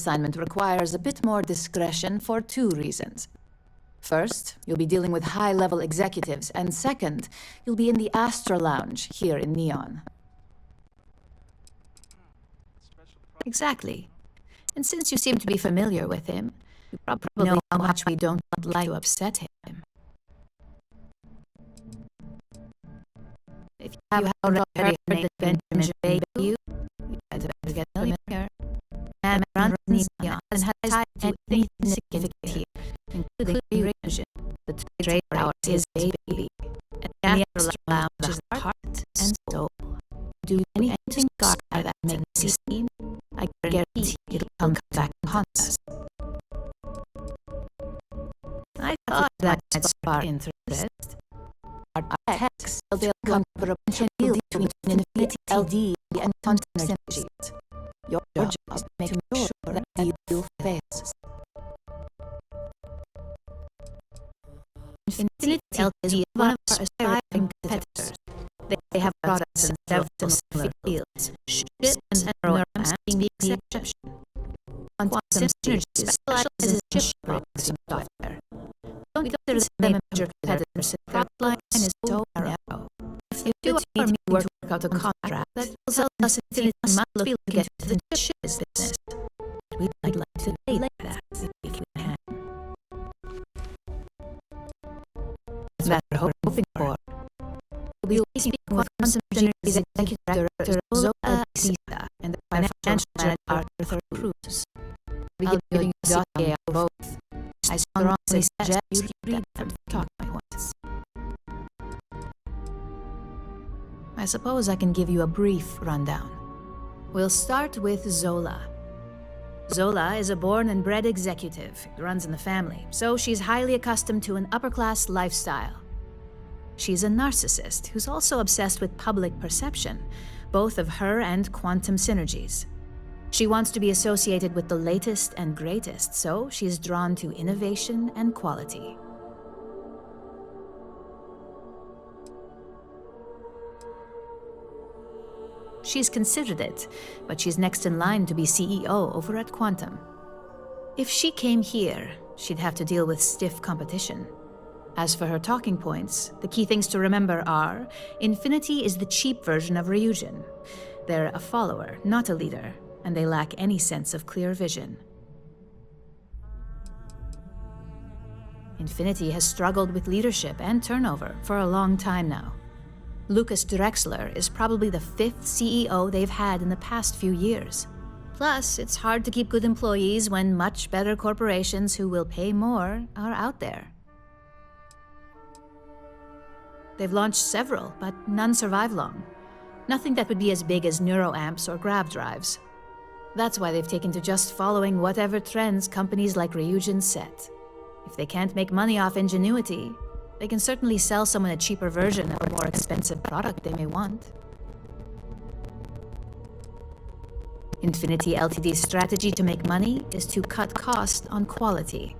assignment requires a bit more discretion for two reasons. First, you'll be dealing with high-level executives, and second, you'll be in the Astra Lounge here in Neon. Exactly. And since you seem to be familiar with him, you probably know how much we don't like to upset him. If you have already heard that Benjamin Bay you better get familiar. Man runs Neon and has ties to anything significant here, including religion. The trade hour is baby, and the Astra Lounge is the heart and soul. Do anything God that makes you seen, I guarantee it'll come back and haunt us. I thought that might spark interest. Our techs will uncover a potential deal between Infinity LD and Quantum Synergies. Your job is to make sure that the deal fails. Infinity LD is one of our aspiring competitors. They have products in several similar fields, ship and neuroamps being the exception. Quantum Synergy specializes in ship processing software. Don't consider them a major competitor since their line is so narrow. If you do need to work out a contract that tells us Infinity must look to get into the ship business, we'd like to lay that if we can. That's what we're hoping for. We will be speaking with Quantum Synergy's Executive Director Zola and the Financial Manager Arthur Cruz. We'll be giving you a dossier of both. I strongly suggest you read them for talking points. I suppose I can give you a brief rundown. We'll start with Zola. Zola is a born and bred executive. It runs in the family, so she's highly accustomed to an upper-class lifestyle. She's a narcissist who's also obsessed with public perception, both of her and Quantum Synergies. She wants to be associated with the latest and greatest, so she's drawn to innovation and quality. She's considered it, but she's next in line to be CEO over at Quantum. If she came here, she'd have to deal with stiff competition. As for her talking points, the key things to remember are, Infinity is the cheap version of Ryujin. They're a follower, not a leader, and they lack any sense of clear vision. Infinity has struggled with leadership and turnover for a long time now. Lucas Drexler is probably the 5th CEO they've had in the past few years. Plus, it's hard to keep good employees when much better corporations who will pay more are out there. They've launched several, but none survive long. Nothing that would be as big as neuroamps or grav drives. That's why they've taken to just following whatever trends companies like Ryujin set. If they can't make money off ingenuity, they can certainly sell someone a cheaper version of a more expensive product they may want. Infinity Ltd's strategy to make money is to cut cost on quality.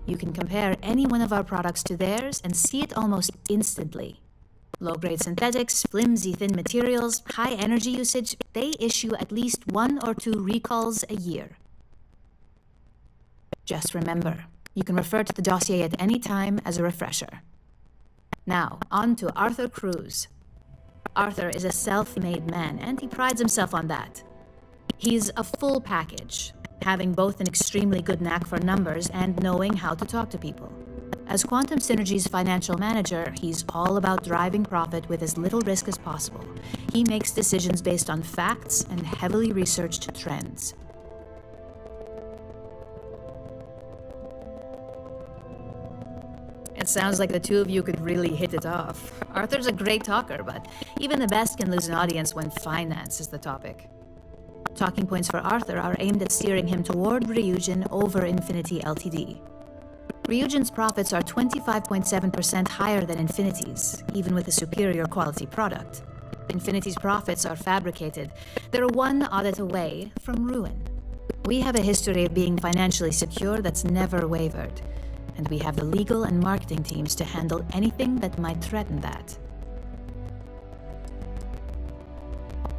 You can compare any one of our products to theirs and see it almost instantly. Low-grade synthetics, flimsy thin materials, high energy usage, they issue at least 1 or 2 recalls a year. Just remember, you can refer to the dossier at any time as a refresher. Now, on to Arthur Cruz. Arthur is a self-made man, and he prides himself on that. He's a full package, having both an extremely good knack for numbers and knowing how to talk to people. As Quantum Synergy's financial manager, he's all about driving profit with as little risk as possible. He makes decisions based on facts and heavily researched trends. It sounds like the two of you could really hit it off. Arthur's a great talker, but even the best can lose an audience when finance is the topic. Talking points for Arthur are aimed at steering him toward Ryujin over Infinity Ltd. Ryujin's profits are 25.7% higher than Infinity's, even with a superior quality product. Infinity's profits are fabricated. They're one audit away from ruin. We have a history of being financially secure that's never wavered, and we have the legal and marketing teams to handle anything that might threaten that.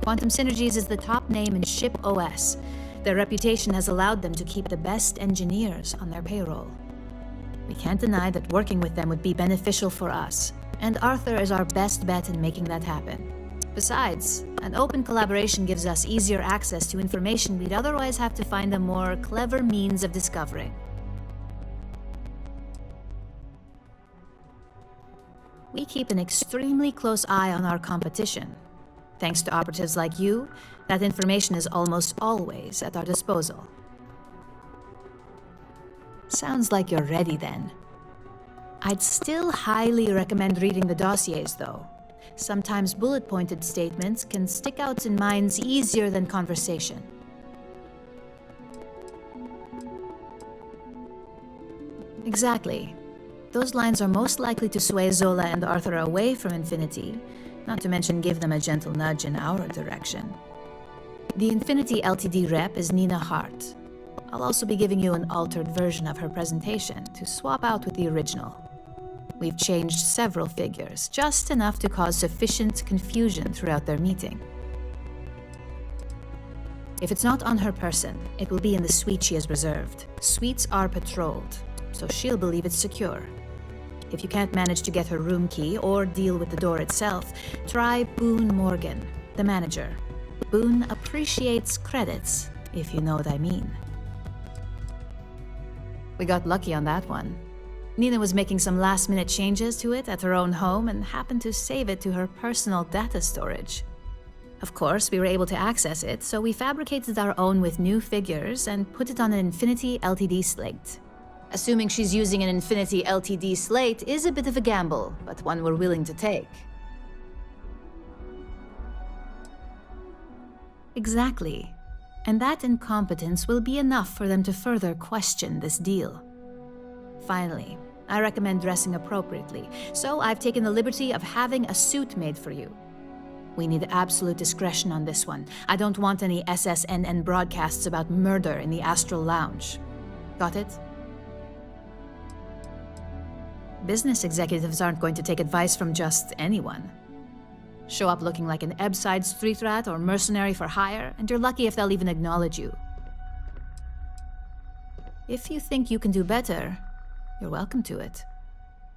Quantum Synergies is the top name in ship OS. Their reputation has allowed them to keep the best engineers on their payroll. We can't deny that working with them would be beneficial for us, and Arthur is our best bet in making that happen. Besides, an open collaboration gives us easier access to information we'd otherwise have to find a more clever means of discovering. We keep an extremely close eye on our competition. Thanks to operatives like you, that information is almost always at our disposal. Sounds like you're ready then. I'd still highly recommend reading the dossiers, though. Sometimes bullet-pointed statements can stick out in minds easier than conversation. Exactly. Those lines are most likely to sway Zola and Arthur away from Infinity, not to mention give them a gentle nudge in our direction. The Infinity Ltd rep is Nina Hart. I'll also be giving you an altered version of her presentation to swap out with the original. We've changed several figures, just enough to cause sufficient confusion throughout their meeting. If it's not on her person, it will be in the suite she has reserved. Suites are patrolled, so she'll believe it's secure. If you can't manage to get her room key or deal with the door itself, try Boone Morgan, the manager. Boone appreciates credits, if you know what I mean. We got lucky on that one. Nina was making some last-minute changes to it at her own home and happened to save it to her personal data storage. Of course, we were able to access it, so we fabricated our own with new figures and put it on an Infinity Ltd slate. Assuming she's using an Infinity Ltd slate is a bit of a gamble, but one we're willing to take. Exactly. And that incompetence will be enough for them to further question this deal. Finally, I recommend dressing appropriately, so I've taken the liberty of having a suit made for you. We need absolute discretion on this one. I don't want any SSNN broadcasts about murder in the Astral Lounge. Got it? Business executives aren't going to take advice from just anyone. Show up looking like an Ebbside street rat or mercenary for hire, and you're lucky if they'll even acknowledge you. If you think you can do better, you're welcome to it.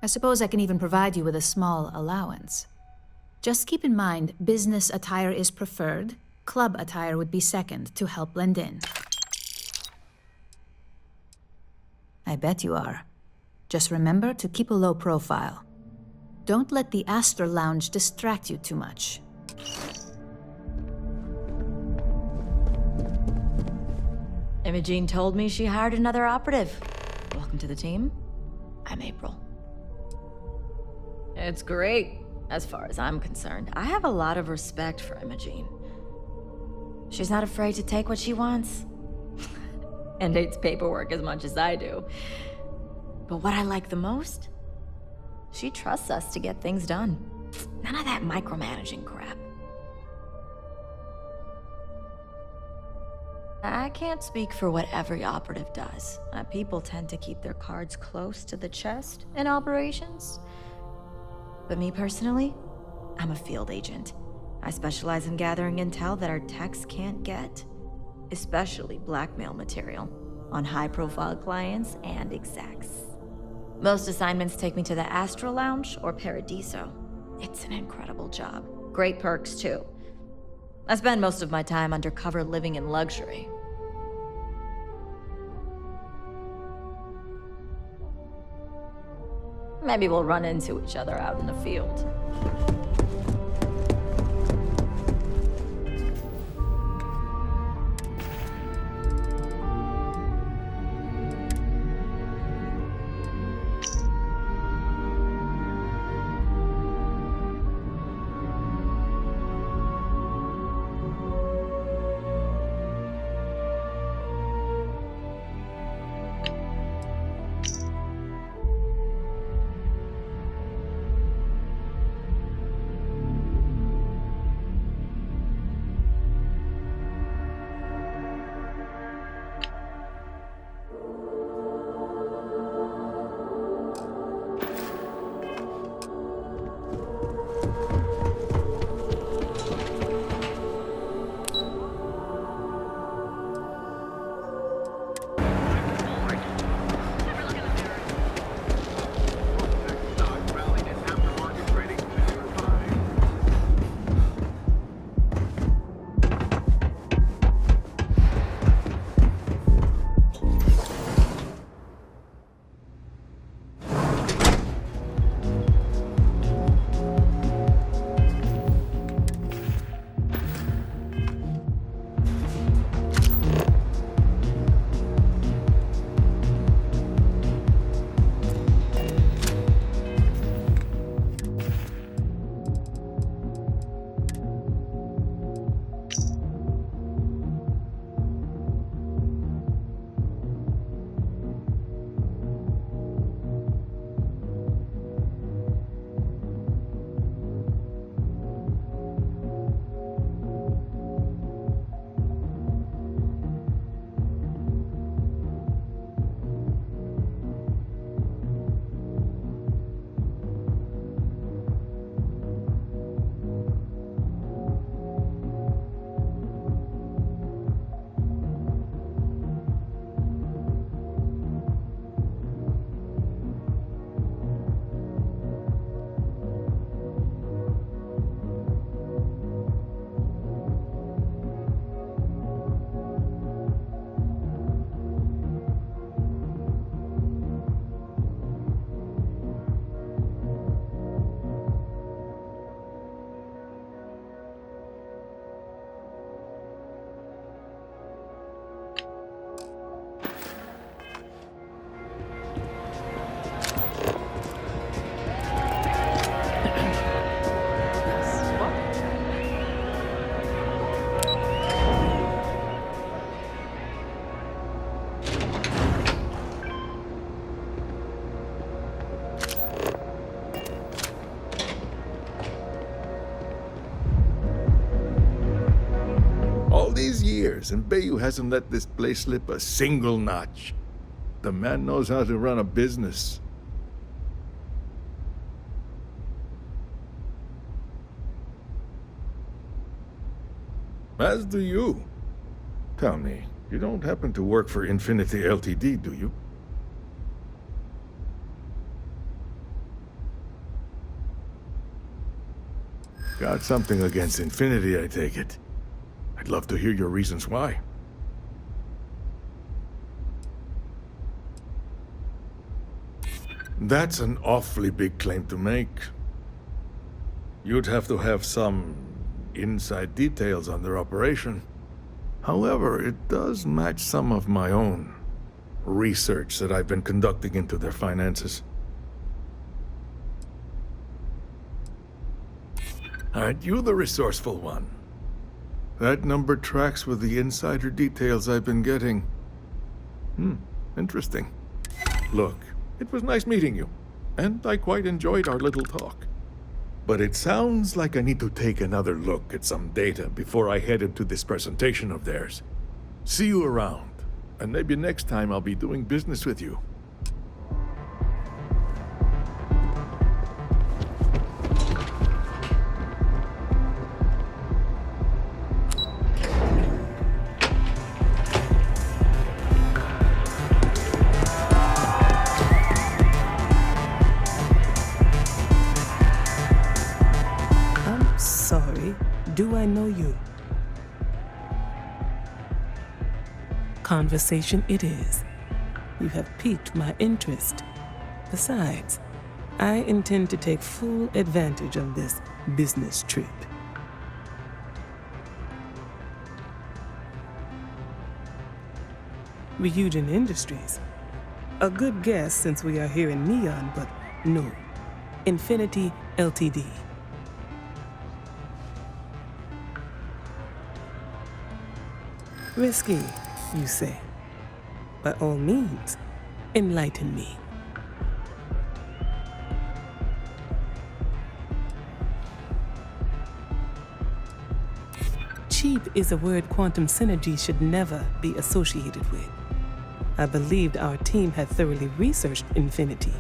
I suppose I can even provide you with a small allowance. Just keep in mind, business attire is preferred, club attire would be second to help blend in. I bet you are. Just remember to keep a low profile. Don't let the Astral Lounge distract you too much. Imogene told me she hired another operative. Welcome to the team. I'm April. It's great, as far as I'm concerned. I have a lot of respect for Imogene. She's not afraid to take what she wants. And hates paperwork as much as I do. But what I like the most? She trusts us to get things done. None of that micromanaging crap. I can't speak for what every operative does. People tend to keep their cards close to the chest in operations. But me personally, I'm a field agent. I specialize in gathering intel that our techs can't get, especially blackmail material on high-profile clients and execs. Most assignments take me to the Astral Lounge or Paradiso. It's an incredible job. Great perks, too. I spend most of my time undercover living in luxury. Maybe we'll run into each other out in the field. years, and Bayou hasn't let this place slip a single notch. The man knows how to run a business. As do you. Tell me, you don't happen to work for Infinity Ltd., do you? Got something against Infinity, I take it. I'd love to hear your reasons why. That's an awfully big claim to make. You'd have to have some inside details on their operation. However, it does match some of my own research that I've been conducting into their finances. Aren't you the resourceful one? That number tracks with the insider details I've been getting. Interesting. Look, it was nice meeting you, and I quite enjoyed our little talk. But it sounds like I need to take another look at some data before I head into this presentation of theirs. See you around, and maybe next time I'll be doing business with you. Do I know you? Conversation it is. You have piqued my interest. Besides, I intend to take full advantage of this business trip. Ryujin Industries. A good guess since we are here in Neon, but no. Infinity Ltd. Risky, you say. By all means, enlighten me. Cheap is a word quantum synergy should never be associated with. I believed our team had thoroughly researched Infinity,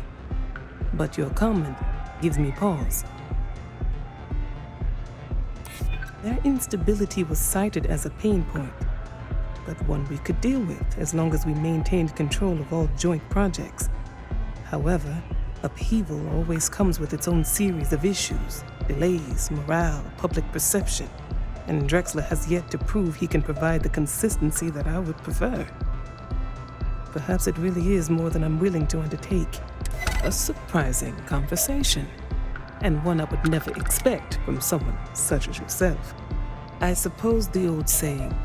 but your comment gives me pause. Their instability was cited as a pain point, but one we could deal with as long as we maintained control of all joint projects. However, upheaval always comes with its own series of issues, delays, morale, public perception, and Drexler has yet to prove he can provide the consistency that I would prefer. Perhaps it really is more than I'm willing to undertake. A surprising conversation, and one I would never expect from someone such as yourself. I suppose the old saying,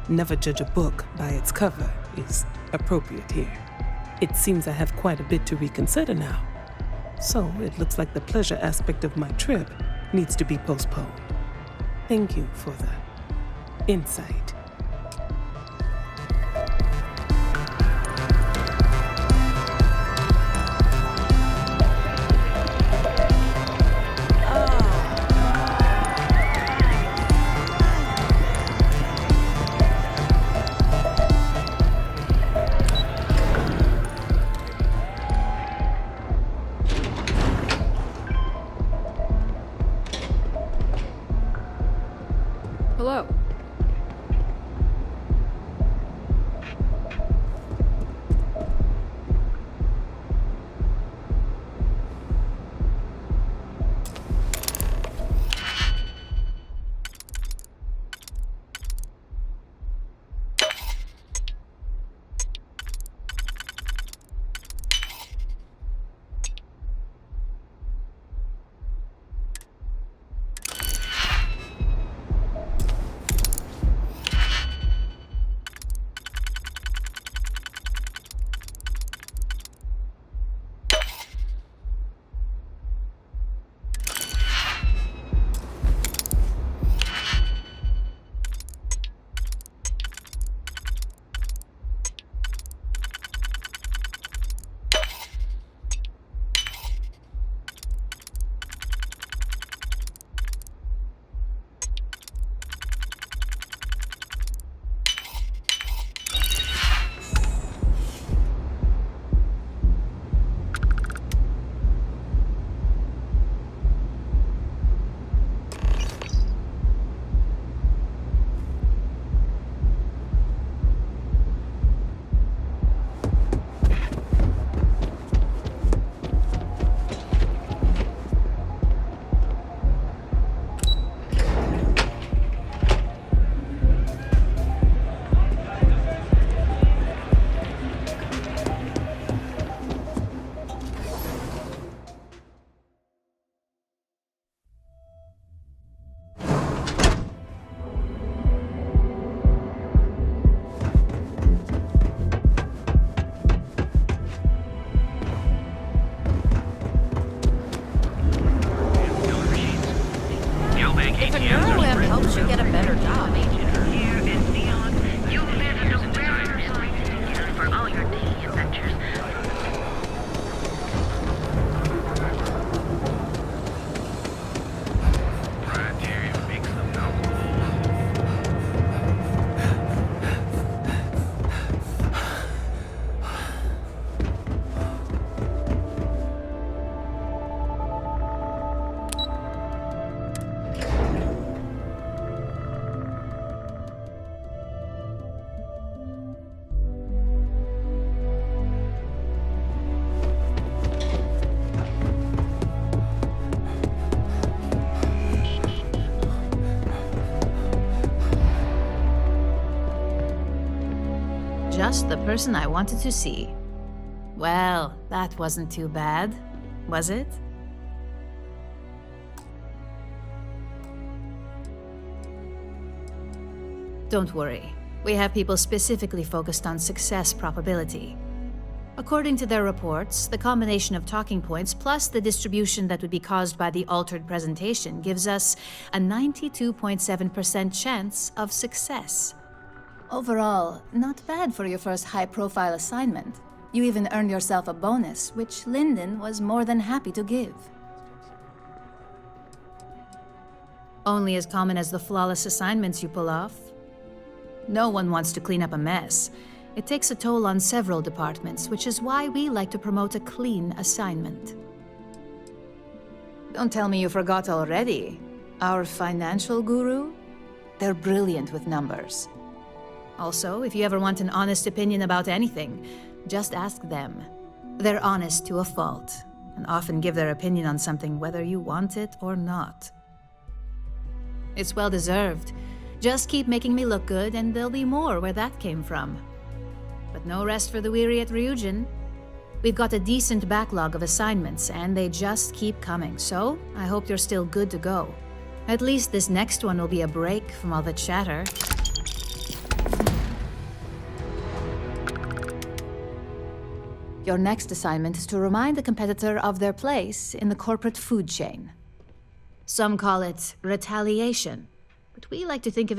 "Never judge a book by its cover," is appropriate here. It seems I have quite a bit to reconsider now. So it looks like the pleasure aspect of my trip needs to be postponed. Thank you for the insight. Hello. just the person I wanted to see. Well, that wasn't too bad, was it? Don't worry. We have people specifically focused on success probability. According to their reports, the combination of talking points plus the distribution that would be caused by the altered presentation gives us a 92.7% chance of success. Overall, not bad for your first high-profile assignment. You even earned yourself a bonus, which Lyndon was more than happy to give. Only as common as the flawless assignments you pull off. No one wants to clean up a mess. It takes a toll on several departments, which is why we like to promote a clean assignment. Don't tell me you forgot already. Our financial guru? They're brilliant with numbers. Also, if you ever want an honest opinion about anything, just ask them. They're honest to a fault, and often give their opinion on something whether you want it or not. It's well deserved. Just keep making me look good, and there'll be more where that came from. But no rest for the weary at Ryujin. We've got a decent backlog of assignments, and they just keep coming, so I hope you're still good to go. At least this next one will be a break from all the chatter. Your next assignment is to remind the competitor of their place in the corporate food chain. Some call it retaliation, but we like to think of it